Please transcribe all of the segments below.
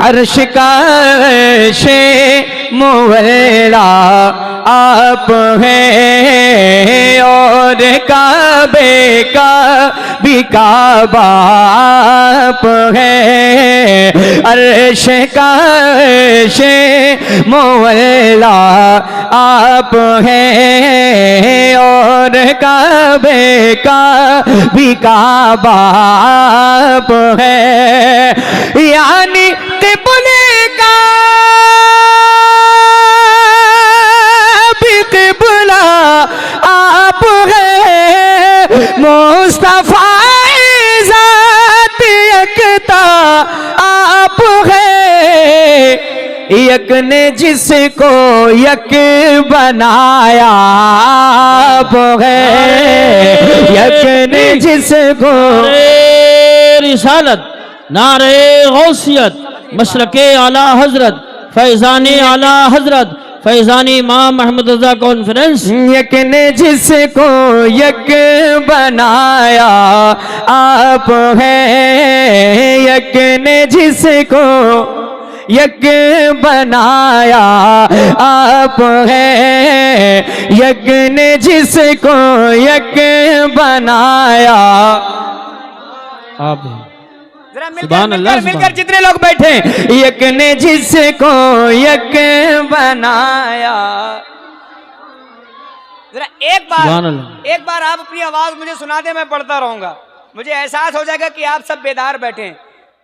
अर्श का शे मुवल्ला आप हैं और काबे का भी काबा आप हैं। अर्श का शे मुवल्ला आप हैं और काबे का भी काबा आप हैं। यानी क़िबले का भी क़िबला आप हैं। मुस्तफ़ा ज़ात यकता आप हैं। यक ने जिसको यक बनाया आप है। यक ने जिसको रिसालत नारे गौसियत मशरक़े आला हजरत फैज़ानी आला हजरत फैज़ानी इमाम अहमद रज़ा कॉन्फ्रेंस। यक ने जिसको यक बनाया आप हैं। यक ने जिसको यक बनाया आप हैं। यक ने जिसको यक बनाया आप हैं। जरा मिलकर जितने लोग बैठे, यक ने जिसको यक बनाया। जरा एक बार आप अपनी आवाज मुझे सुना दे, मैं पढ़ता रहूंगा। मुझे एहसास हो जाएगा कि आप सब बेदार बैठे हैं।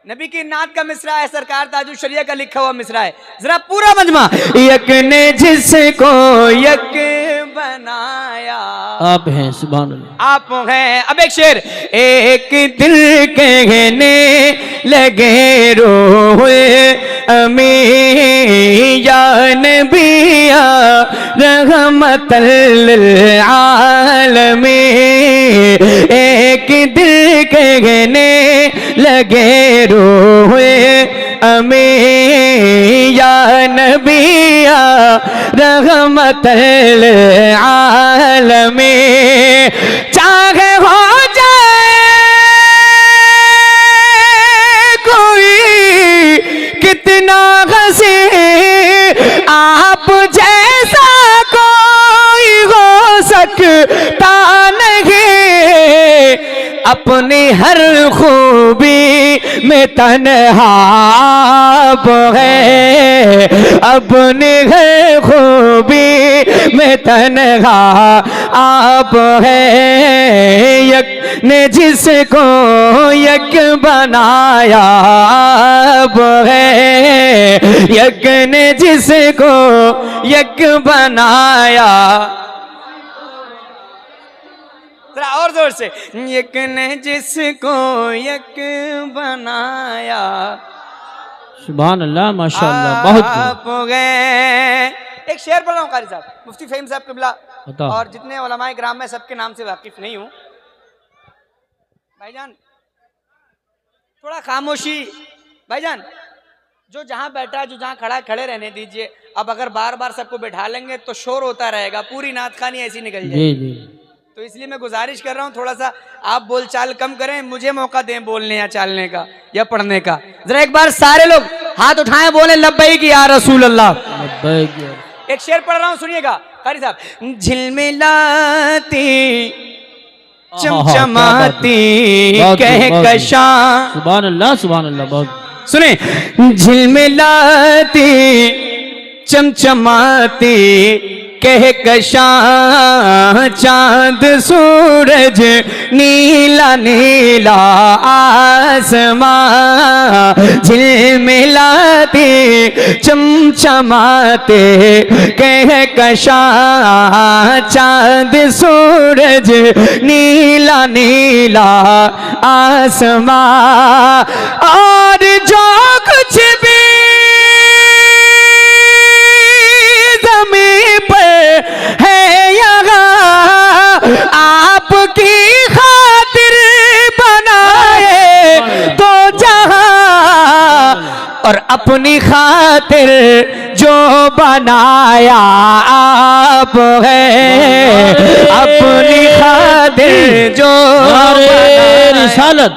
नबी की नात का मिसरा है, सरकार ताजुल शरिया का लिखा हुआ मिसरा है। जरा पूरा मजमा। यक ने जिसको यक बनाया आप हैं। सुभान अल्लाह। आप हैं। अब एक शेर। एक दिल कहने लगे रोए अमी या नबिया रहमतल लिल आलमीन। एक दिल कहने लगे रोए अमी या नबिया रहमतल लिल आलमीन। चाहे हो जाए कोई कितना हंसी, आप जैसा कोई हो सकता नहीं। अपनी हर खूबी में तन्हा आप है। अपनी हर खूबी में तन्हा आप है। यक ने जिसको यक बनाया आप है। यक ने जिसको यक बनाया। जरा और जोर से। यक ने जिसको यक बनाया। सुभान अल्लाह माशाअल्लाह। बहुत आप गए। एक शेर पढ़ रहा हूँ कारी साहब, मुफ्ती फ़हीम साहब क़िबला और जितने उलमाए किराम में सबके नाम से वाकिफ नहीं हूँ। भाईजान थोड़ा खामोशी। भाईजान जो जहाँ बैठा है, जो जहाँ खड़ा है, खड़े रहने दीजिए। अब अगर बार बार सबको बैठा लेंगे तो शोर होता रहेगा, पूरी नात खानी ऐसी निकल जाएगी। तो इसलिए मैं गुजारिश कर रहा हूँ थोड़ा सा आप बोलचाल कम करें, मुझे मौका दें बोलने या चालने का या पढ़ने का। जरा एक बार सारे लोग हाथ उठाएं, बोले लब्बैक या रसूल अल्लाह। एक शेर पढ़ रहा हूँ, सुनिएगा कारी साहब। झिलमिलाती चमचमाती कहकशां। सुभान अल्लाह सुभान अल्लाह। बहुत सुने। झिलमिलाती चमचमाती कहकशां चांद सूरज नीला नीला आसमां। झिलमिलाते चमचमाते कहकशां चांद सूरज नीला नीला आसमां। और जो कुछ भी है यहाँ आपकी खातिर बनाए तो जहाँ, और अपनी खातिर जो बनाया आप है। अपनी खातिर जो नारे रिसालत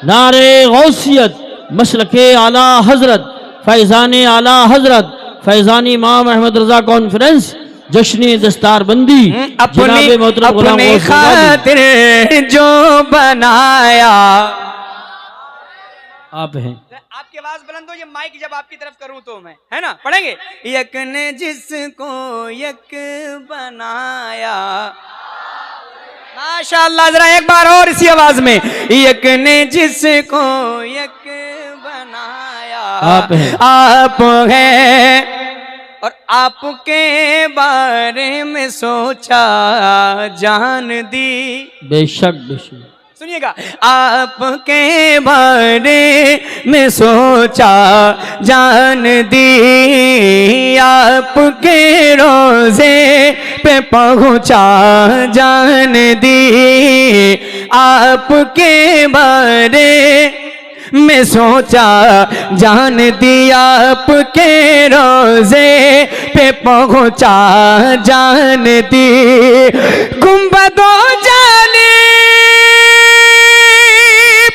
नारे गौसियत मशरक़े आला हजरत फैज़ान आला हजरत फैज़ान इमाम अहमद रजा कॉन्फ्रेंस जश्न दस्तारबंदी अपनी अपनी खातिर जो बनाया। आप हैं। आपकी आवाज बुलंद हो, ये माइक जब आपकी तरफ करूं तो मैं, है ना, पढ़ेंगे। यक ने जिसको यक बनाया, माशाअल्लाह, जरा एक बार और इसी आवाज में। यक ने जिसको यक बनाया, आप हैं। आप हैं, और आपके बारे में सोचा जान दी। बेशक बेशक। सुनिएगा, आपके बारे में सोचा जान दी, आपके रोजे पे पहुंचा जान दी, आपके बारे में सोचा जान दिया, आपके रोजे पे पहुंचा जान दी। गुंबदों जाने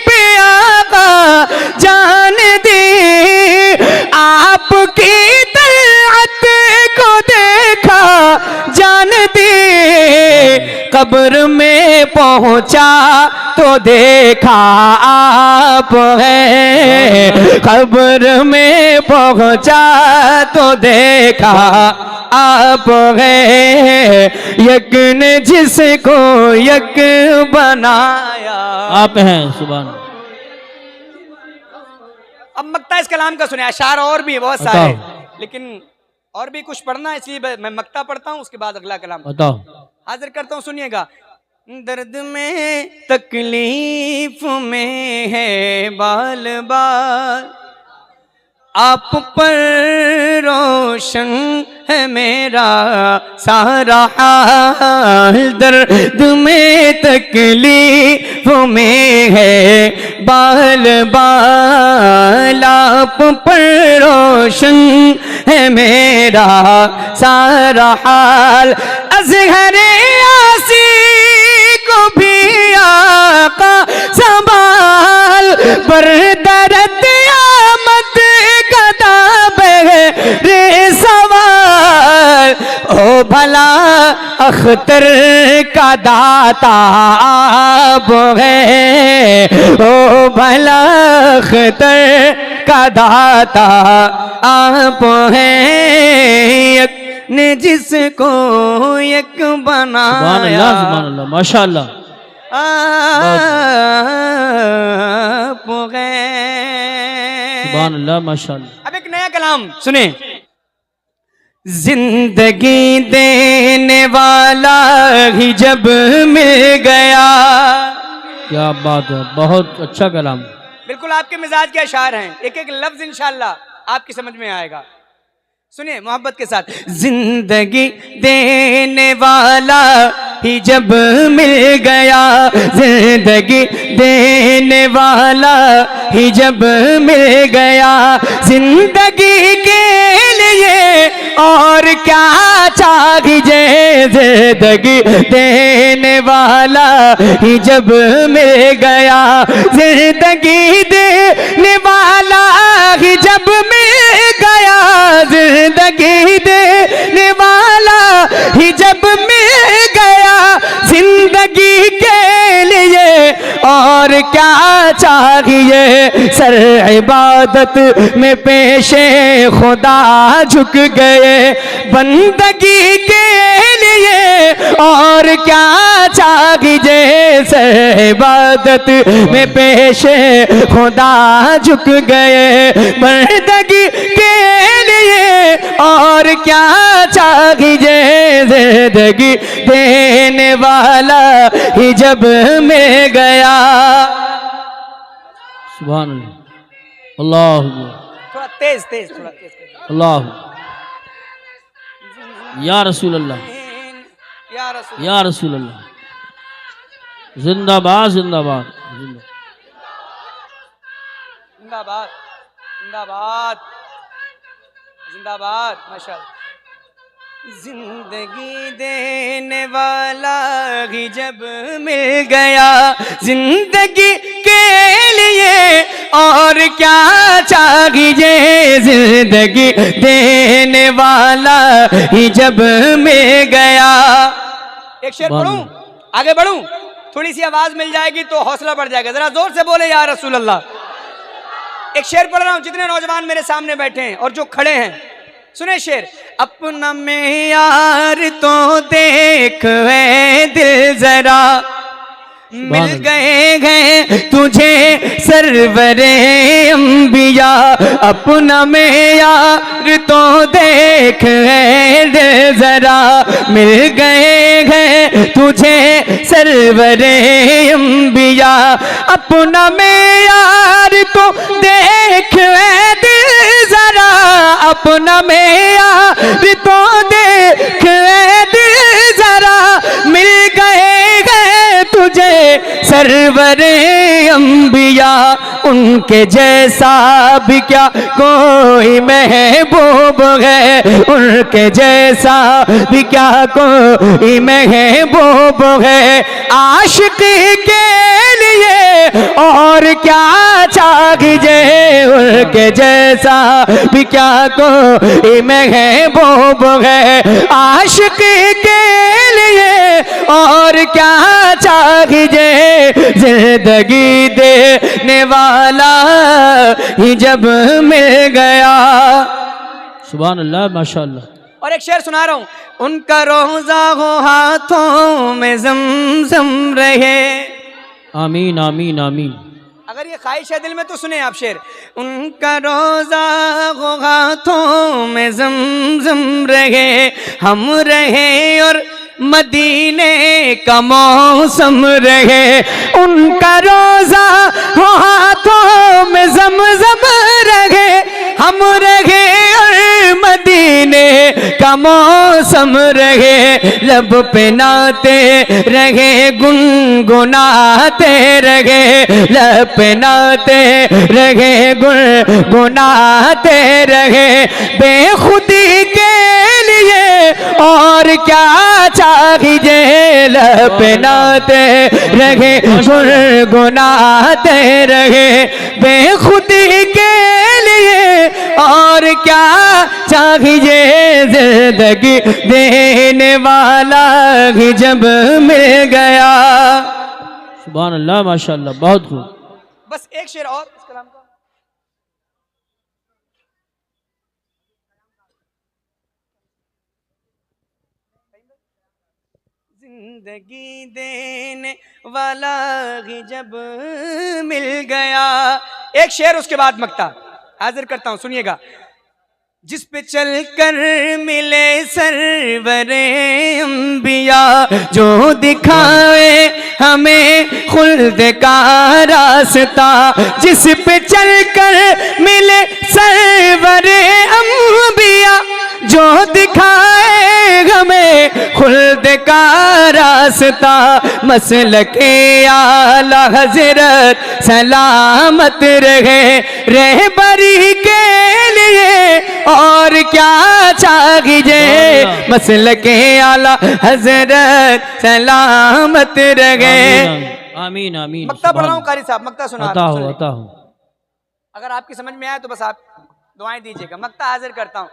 पे आका जान दी, आपकी तलअत को देखा जान दी, कब्र में पहुंचा तो देखा आप हैं, कब्र में पहुंचा तो देखा आप हैं, यक ने जिसको यक बनाया। आप हैं। सुभान। अब मक्ता इस कलाम का सुने, अशार और भी बहुत सारे, लेकिन और भी कुछ पढ़ना है, इसलिए मैं मक्ता पढ़ता हूँ, उसके बाद अगला कलाम बताओ। हाजिर करता हूँ। सुनिएगा, दर्द में तकलीफ में है बाल बाल, आप पर रोशन है मेरा सारा हाल, दर्द में तकलीफ में है बाल बाल, आप पर रोशन है मेरा सारा हाल, अज़हरे आसी को भी आका संभाल, पर दर्द आमद रे सवाल, ओ भला अख्तर का दाता आप है, ओ भला अख्तर का दाता आप है, यक ने जिसको यक बनाया। सुभान अल्लाह, माशाअल्लाह। आप है, सुभान अल्लाह, माशाअल्लाह। अब एक नया कलाम सुने। जिंदगी देने वाला ही जब मिल गया, क्या बात है, बहुत अच्छा कलाम। बिल्कुल आपके मिजाज के अशार हैं, एक एक लफ्ज इंशाअल्लाह आपकी समझ में आएगा। सुनिए मोहब्बत के साथ। जिंदगी देने वाला ही जब मिल गया, जिंदगी देने वाला ही जब मिल गया, जिंदगी के लिए और क्या चाहिए, जिंदगी देने वाला ही जब मिल गया, जिंदगी देने वाला ही जब मिल गया, जिंदगी देने वाला ही जब मिल गया, जिंदगी के लिए और क्या चाहिए, सर इबादत में पेशे खुदा झुक गए, बंदगी के लिए और क्या चाहिए, सर इबादत में पेशे खुदा झुक गए, बंदगी के लिए और क्या चाहिए, जिंदगी देने वाला ही जब मिल गया। सुभान अल्लाह, थोड़ा तेज तेज, थोड़ा तेज अल्लाह, या रसूल अल्लाह, या रसूल, या रसूल अल्लाह, जिंदाबाद जिंदाबाद जिंदाबाद जिंदाबाद जिंदाबाद, माशाअल्लाह। जिंदगी देने वाला ही जब मिल गया, जिंदगी के लिए और क्या चाहिए, जिंदगी देने वाला ही जब मिल गया। एक शेर पढ़ूं, आगे बढ़ूं, थोड़ी सी आवाज मिल जाएगी तो हौसला बढ़ जाएगा। जरा जोर से बोले या रसूल अल्लाह। एक शेर पढ़ रहा हूं, जितने नौजवान मेरे सामने बैठे हैं और जो खड़े हैं सुने शेर। अपना मेयार तो देख वे दिल जरा, मिल गए हैं तुझे सरवरे अंबिया। अपना मेयार तो देख दिल जरा, मिल गए हैं तुझे सरवरे अंबिया। अपना मेयार तो देख दिल जरा, अपना मेयार तो देख दिल जरा, मिल गए तुझे सरवरे अंबिया। उनके जैसा भी क्या कोई महबूब है, उनके जैसा भी क्या कोई महबूब है। आशिकी के लिए और क्या चाहिए, उनके जैसा भी क्या कोई महबूब है। आशिकी के लिए और क्या चाहिए, जिंदगी देने वाला ही जब मिल गया। सुभान अल्लाह, माशाअल्लाह। और एक शेर सुना रहा हूं। उनका रोजा हो हाथों में ज़मज़म रहे। आमीन आमीन आमीन। अगर ये ख्वाहिश है दिल में तो सुने आप शेर। उनका रोजा हो हाथों में ज़मज़म रहे, हम रहे और मदीने का मौसम रहे। उनका रोजा हो हाथों में ज़मज़म रहे, हम रहे और मदीने का मौसम रहे। लब पे नाते रहे, गुनगुनाते रहे, लब पे नाते रहे, गुनगुनाते रहे। बेखुदी के लिए और क्या चाहिए, लब पे नाते रहे, गुनगुनाते रहे। बेखुदी के लिए और क्या चाहिए, जिंदगी देने वाला ही जब मिल गया। सुभान अल्लाह, माशाअल्लाह, बहुत खूब। बस एक शेर और इस कलाम का। जिंदगी देने वाला ही जब मिल गया। एक शेर उसके बाद मक्ता हाजिर करता हूं, सुनिएगा। जिस पे चल कर मिले सरवरे अंबिया, जो दिखाए हमें खुल्द का रास्ता। जिस पे चल कर मिले सरवरे अंबिया, जो दिखाए हमें खुल्द का रास्ता। मसलके आला हजरत सलामत रहे, रहबरी के लिए और क्या चाहिए। मसलके आला हजरत सलामत रहे। आमीन आमीन। मक्ता पढ़ रहा हूँ कारी साहब, मक्ता सुना आता हूँ। अगर आपकी समझ में आए तो बस आप दुआएं दीजिएगा। मक्ता हाजिर करता हूँ।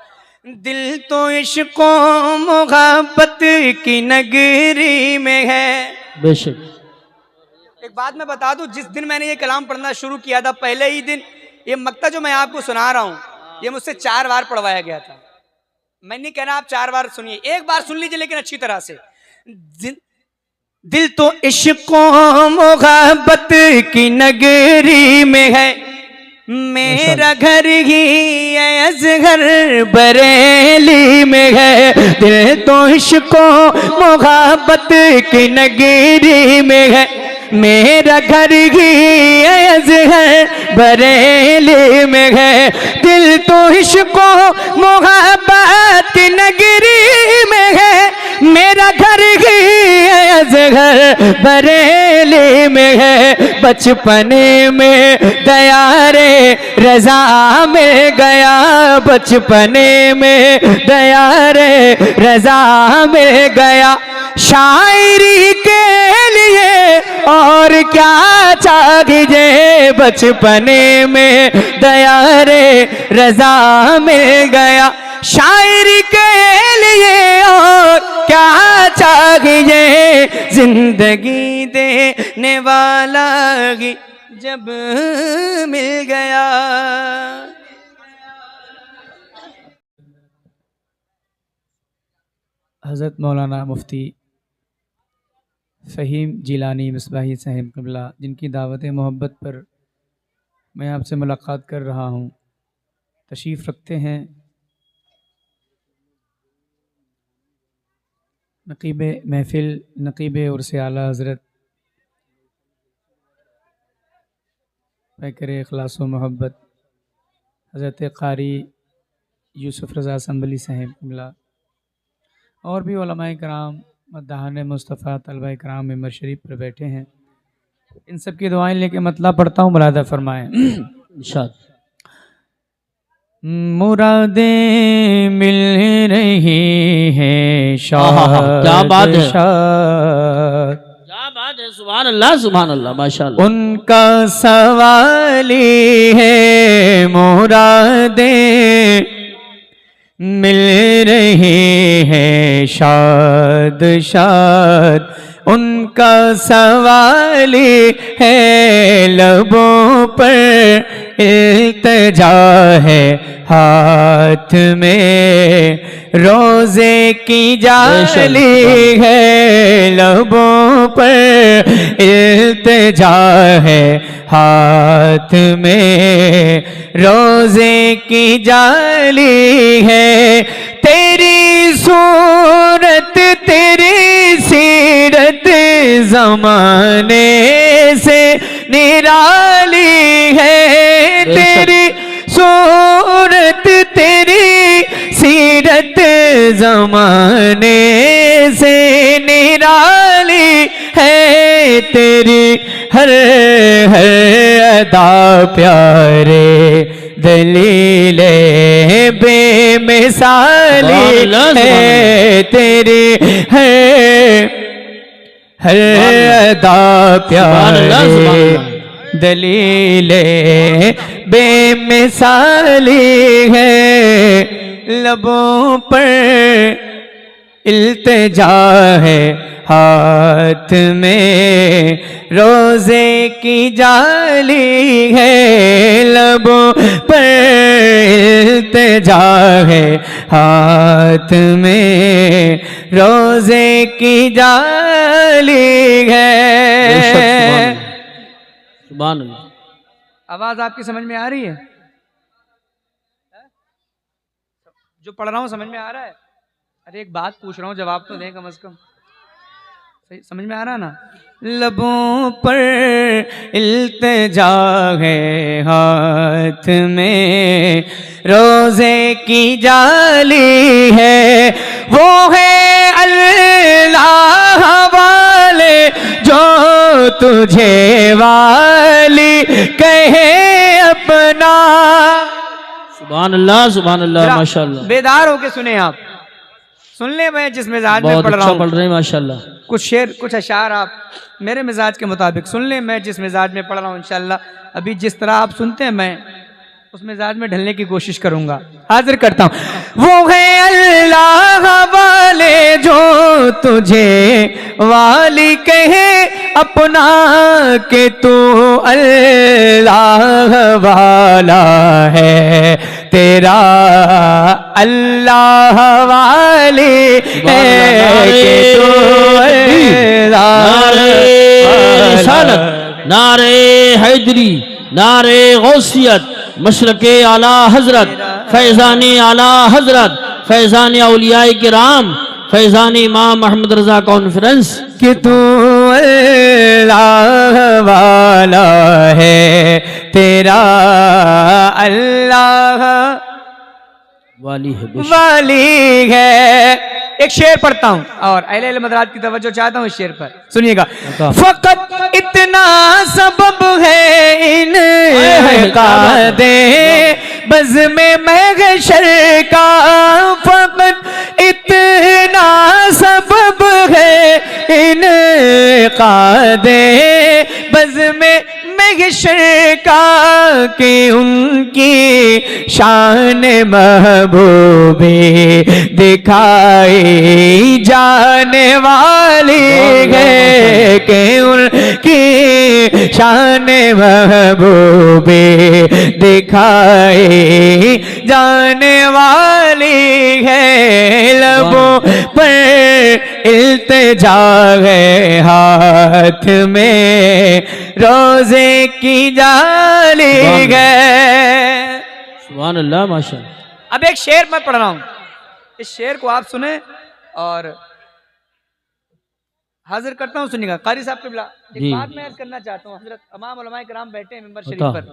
दिल तो इश्क़ और मोहब्बत की नगरी में है। बेशक। एक बात मैं बता दूं, जिस दिन मैंने ये कलाम पढ़ना शुरू किया था, पहले ही दिन ये मक्ता जो मैं आपको सुना रहा हूँ, ये मुझसे 4 बार पढ़वाया गया था। मैं नहीं कह रहा आप 4 बार सुनिए, एक बार सुन लीजिए लेकिन अच्छी तरह से। दिल तो इश्क़ और मोहब्बत की नगरी में है, मेरा घर ही अज़हर बरेली में है। दिल तो इश्क़ और मोहब्बत की नगरी में है, मेरा घर ही अज़हर बरेली में है। दिल तो इश्क़ और मोहब्बत की नगरी में है, मेरा घर ही अज़हर घर बरेली में है, बचपने में दया रे रजा मिल गया, बचपने में दया रे रजा मिल गया। शायरी के लिए और क्या चाहिए, बचपने में दया रे रजा मिल गया। शायरी के लिए और क्या चाहिए, जिंदगी देने वाला ही जब मिल गया। हज़रत मौलाना मुफ्ती फ़हीम जिलानी मिसबाही साहिब क़िबला, जिनकी दावत मोहब्बत पर मैं आपसे मुलाकात कर रहा हूँ, तशरीफ़ रखते हैं। नक़ीब महफ़िल, नक़ीब उर्स आला हज़रत पैकर इख़लास व मोहब्बत हज़रत क़ारी यूसुफ़ रज़ा संभली साहिब क़िबला, और भी उलमाए कराम, मद्दाहान मुस्तफ़ा, तलबा कराम मेंबर शरीफ पर बैठे हैं। इन सब की दुआएं लेके मतलब पढ़ता हूँ, मुरादा फरमाएं। इंशाअल्लाह। मुरादें मिल रही हैं, शाद क्या बात है, शाद, क्या बात है, सुभान अल्लाह सुभान अल्लाह, माशाअल्लाह। उनका सवाल ही है, मुरादें मिल रही है शाद शाद, उनका सवाल है, लबों पर इल्तिजा है, हाथ में रोज़े की जाली है, लबों पर इल्तिजा है, हाथ में रोज़े की जाली है। तेरी सूरत तेरी सीरत ज़माने से निराली है, तेरी सूरत तेरी सीरत ज़माने से निराली है, तेरी हर हर अदा प्यारे दलीले बेमिसाली है, तेरी हर अदा प्यारे दलीले बेमिसाली है, लबों पर इल्तिजा है, हाथ में रोज़े की जाली है, लबों पर इल्तिजा है, हाथ में रोज़े की जाली है। सुभान अल्लाह। आवाज आपकी समझ में आ रही है? जो पढ़ रहा हूँ समझ में आ रहा है? अरे एक बात पूछ रहा हूँ, जवाब तो दें कम से कम। सही समझ में आ रहा ना? लबों पर इल्तिजा है, हाथ में रोज़े की जाली है, वो है अल्लाह वाले जो तुझे वाली कहे अपना। सुभान अल्लाह सुभान अल्लाह, माशाअल्लाह। बेदार होके सुने आप, सुन ले। मैं जिस मिजाज में पढ़ रहा हूँ, पढ़ रहे हैं माशाअल्लाह। कुछ शेर कुछ अशार आप मेरे मिजाज के मुताबिक सुन ले। मैं जिस मिजाज में पढ़ रहा हूँ इंशाअल्लाह अभी जिस तरह आप सुनते हैं मैं उस मिजाज में ढलने की कोशिश करूंगा। हाजिर करता हूँ। वो है अल्लाह वाले जो तुझे वाली कहे अपना, के तू अल्लाह वाला है, तेरा अल्लाह वाली है, के तू नारे हैदरी, नारे गौसियत, मशरके आला हजरत, फैज़ानी आला हजरत, फैज़ानी औलियाए किराम, फैज़ानी इमाम अहमद रजा कॉन्फ्रेंस, कि तू अल्लाह वाला है, तेरा अल्लाह वाली है, वाली है। एक शेर पढ़ता हूं और अहले मदरात की तवज्जो चाहता हूं इस शेर पर, सुनिएगा। बता। फकत इतना सबब है इनकादे बज़्म महशर का, फकत इतना सबब है इनकादे बज़्म महशर का कि उनकी शान महबूबे दिखाई जाने वाली है, कि उनकी शान महबूबे दिखाई जाने वाली है। लबों पर इल्तिजा है, हाथ में रोजे की जाली है। सुभान अल्लाह माशाअल्लाह। अब एक शेर मैं पढ़ रहा हूं, इस शेर को आप सुने और हाजिर करता हूं, सुनिएगा। कारी साहब किबला, एक जी। बात मैं अर्ज करना चाहता हूं। हजरत तमाम उलमाए किराम बैठे हैं मिंबर शरीफ बता। पर,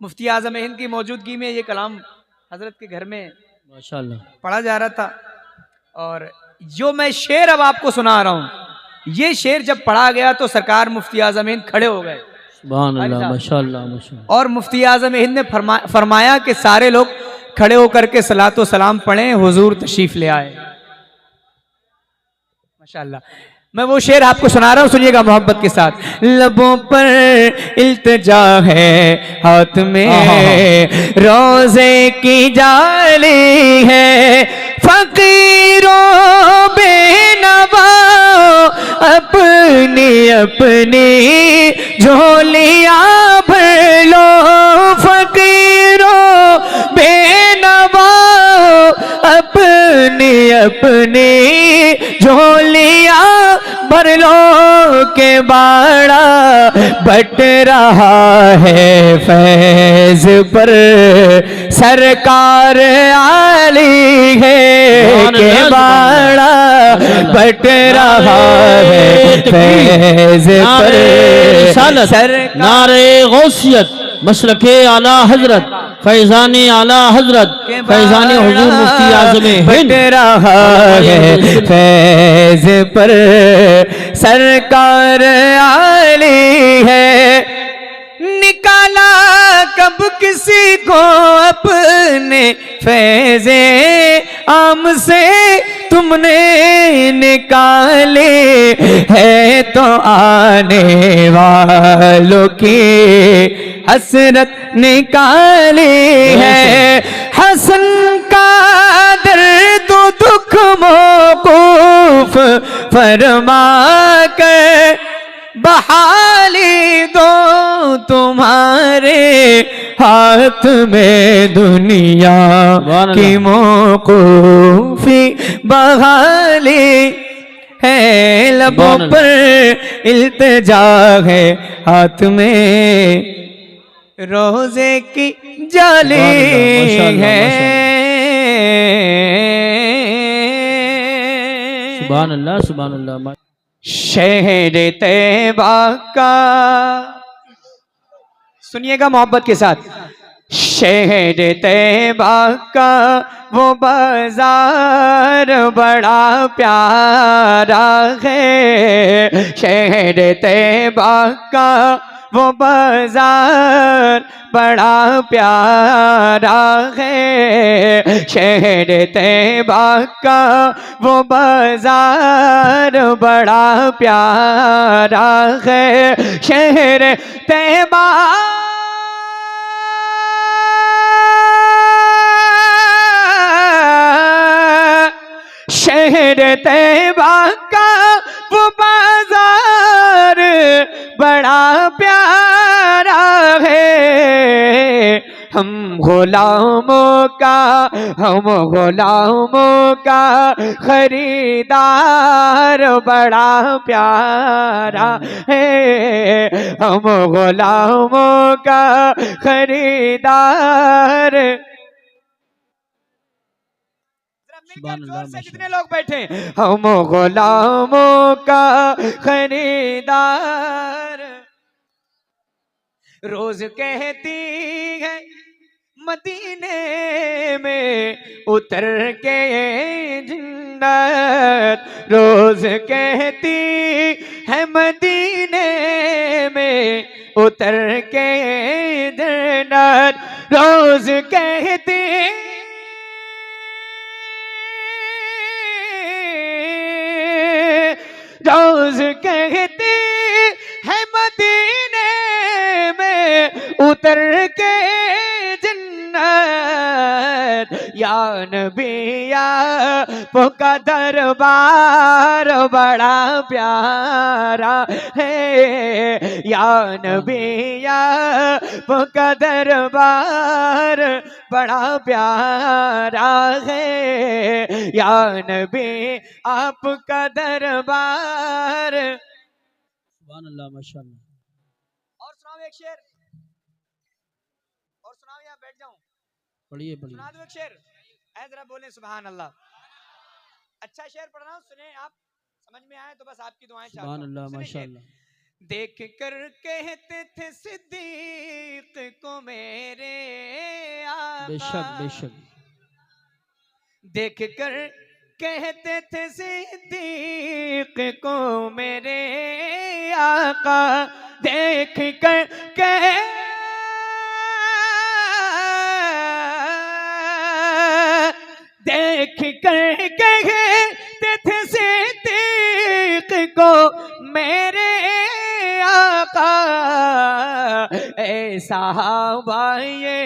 मुफ्ती आजम हिंद की मौजूदगी में ये कलाम हजरत के घर में माशाअल्लाह पढ़ा जा रहा था, और जो मैं शेर अब आपको सुना रहा हूं, ये शेर जब पढ़ा गया तो सरकार मुफ्ती आजम हिंद खड़े हो गए, सुभान अल्लाह माशाअल्लाह माशाअल्लाह। और मुफ्ती आजम हिंद ने फरमाया कि सारे लोग खड़े होकर के सलातो सलाम पढ़ें, हुजूर तशरीफ ले आए। माशाअल्लाह। मैं वो शेर आपको सुना रहा हूं, सुनिएगा मोहब्बत के साथ। लबों पर इल्तिजा है, हाथ में रोजे की जाली है, फकीरों बेनवा अपनी अपनी झोलियां भर लो, फकीरों बेनवा अपनी अपनी झोलियां भर लो, के बाड़ा बट रहा है फैज पर सरकार आली है, के बाड़ा बट रहा है फैज पर सरकार। नारे गौसियत मशरके आला हजरत फैजानी आला हजरत फैजानी हुजूर मुफ्ती आजम हिंद रहा है फैज पर सरकार आली है। निकाला कब किसी को अपने फैज़े आम से तुमने निकाले है, तो आने वालों की हसरत निकाली है। हसन का दर्द दुख मौकूफ फरमा कर बहाली दो, तुम्हारे हाथ में दुनिया की मौकूफी बहाली है। लबों पर इल्तिजा है, हाथ में रोजे की जाली है। सुभान अल्लाह सुभान अल्लाह। शहर तैबा का, सुनिएगा मोहब्बत के साथ। शहर तैबा का वो बाजार बड़ा प्यारा है, शहर तैबा का वो बाजार बड़ा प्यारा है, शहर तैबा का वो बाजार बड़ा प्यारा है, शहर तैबा शहर तैबा का वो बाजार बड़ा प्यारा है। हम गुलामों का खरीदार बड़ा प्यारा है, हम गुलामों का खरीदार। कितने लोग बैठे? हम गुलामों का खरीदार। रोज कहती है मदीने में उतर के जिंदा जन्नत रोज कहती है मदीने में उतर के जन्नत रोज कहती रोज कहती है मदीने में उतर के जन्नत या नबी आपका दरबार बड़ा प्यारा है या नबी आपका दरबार बड़ा प्यारा है या नबी आपका दरबार। सुभान अल्लाह माशाअल्लाह। और सुनाओ एक शेर, और सुनाओ, यहाँ बैठ जाऊं, पढ़िए सुना दो एक शेर, ऐ जरा बोले सुभान अल्लाह। अच्छा शेर पढ़ रहा हूँ, सुने आप, समझ में आए तो बस आपकी दुआएं चाहता सुभान हूं। अल्लाह सुनिए शेर। माशाअल्लाह। देख कर कहते थे सिद्दीक को मेरे आका, बेशक बेशक। देख कर कहते थे सिद्दीक को मेरे आका, देख कर देख कर कहते थे सिद्दीक को मेरे आका, ऐसा ये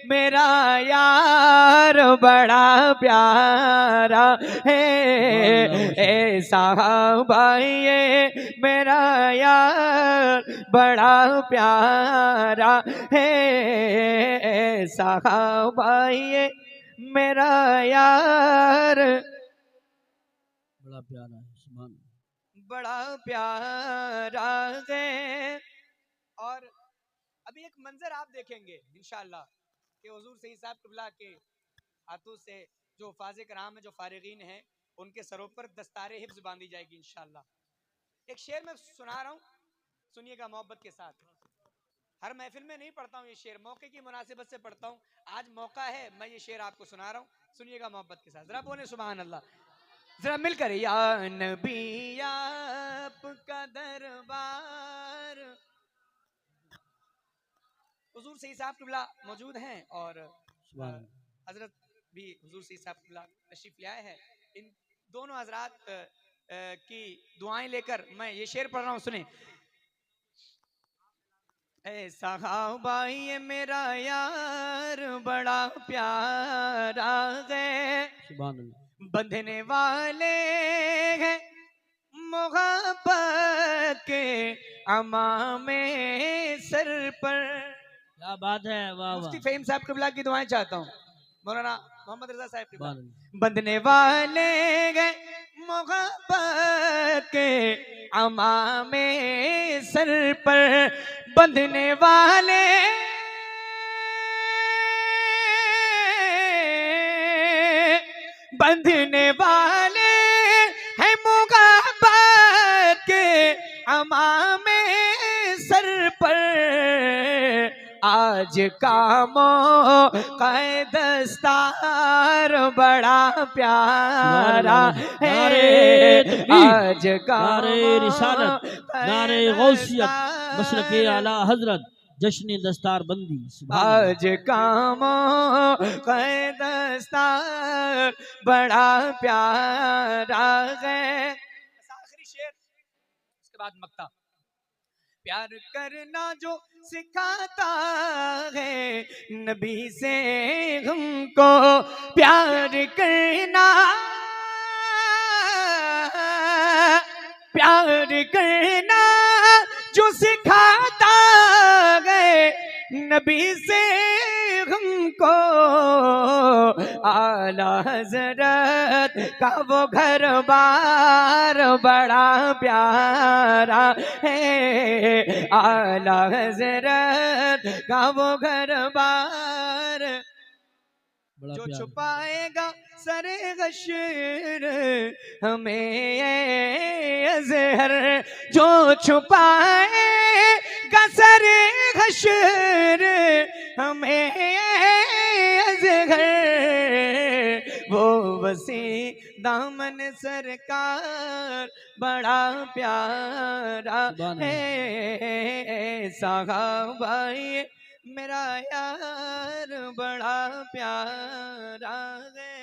मेरा यार बड़ा प्यारा है, ऐसा ये मेरा यार बड़ा प्यारा है, ऐसा ये मेरा यार बड़ा प्यारा है। सुभान बड़ा प्यारा है। और अभी एक मंजर आप देखेंगे इंशाअल्लाह कि हुजूर सही साहब क़िबला के हाथों से जो फाज़े कराम है, जो फारिगीन हैं, उनके सरों पर दस्तारे हिफ्ज़ बांधी जाएगी इंशाअल्लाह। एक शेर मैं सुना रहा हूँ, सुनिएगा मोहब्बत के साथ। हर महफिल में नहीं पढ़ता हूँ ये शेर, मौके की मुनासिबत से पढ़ता हूँ। आज मौका है, मैं ये शेर आपको सुना रहा हूँ, सुनिएगा मोहब्बत के साथ। जरा बोले सुभान अल्लाह, जरा मिलकर। या नबी आपका दरबार। हुजूर सही साहब क़िबला मौजूद हैं और हजरत भी हुजूर सही साहब क़िबला तशरीफ ले आए हैं। इन दोनों हजरात की दुआएं लेकर मैं ये शेर पढ़ रहा हूँ, सुने। ऐसा भाई मेरा यार बड़ा प्यारा है, सुभान अल्लाह। बंधने वाले हैं मोहब्बत के अमामे सर पर। क्या बात है, वाह वाह। मुफ्ती फ़हीम साहब क़िबला की दुआएं चाहता हूँ, मौलाना मोहम्मद रजा साहब क़िबला। सुभान अल्लाह। बंधने वाले हैं मोहब्बत के अमामे सर पर, बंधने वाले बंधने वाले हैं मोहब्बत के अमामे सर पर। आज का मौका दस्तार बड़ा प्यारा है, आज का नारे रिसालत, नारे गौसियत, मशरक़े आला हजरत, जश्न दस्तार बंदी। आज का मौका दस्तार बड़ा प्यारा है। आखिरी शेर, उसके बाद मक्ता। प्यार करना जो सिखाता है नबी से हमको, प्यार करना, प्यार करना जो सिखाता है नबी से हमको, आला हजरत का वो घर बार बड़ा प्यारा है, आला हजरत का वो घर बार जो छुपाएगा सरे गशर हमें अज़हर, जो छुपाएगा सरे गशर हमें अज़हर, वो वसी दामन सरकार बड़ा प्यारा है। साहबा ये मेरा यार बड़ा प्यारा है।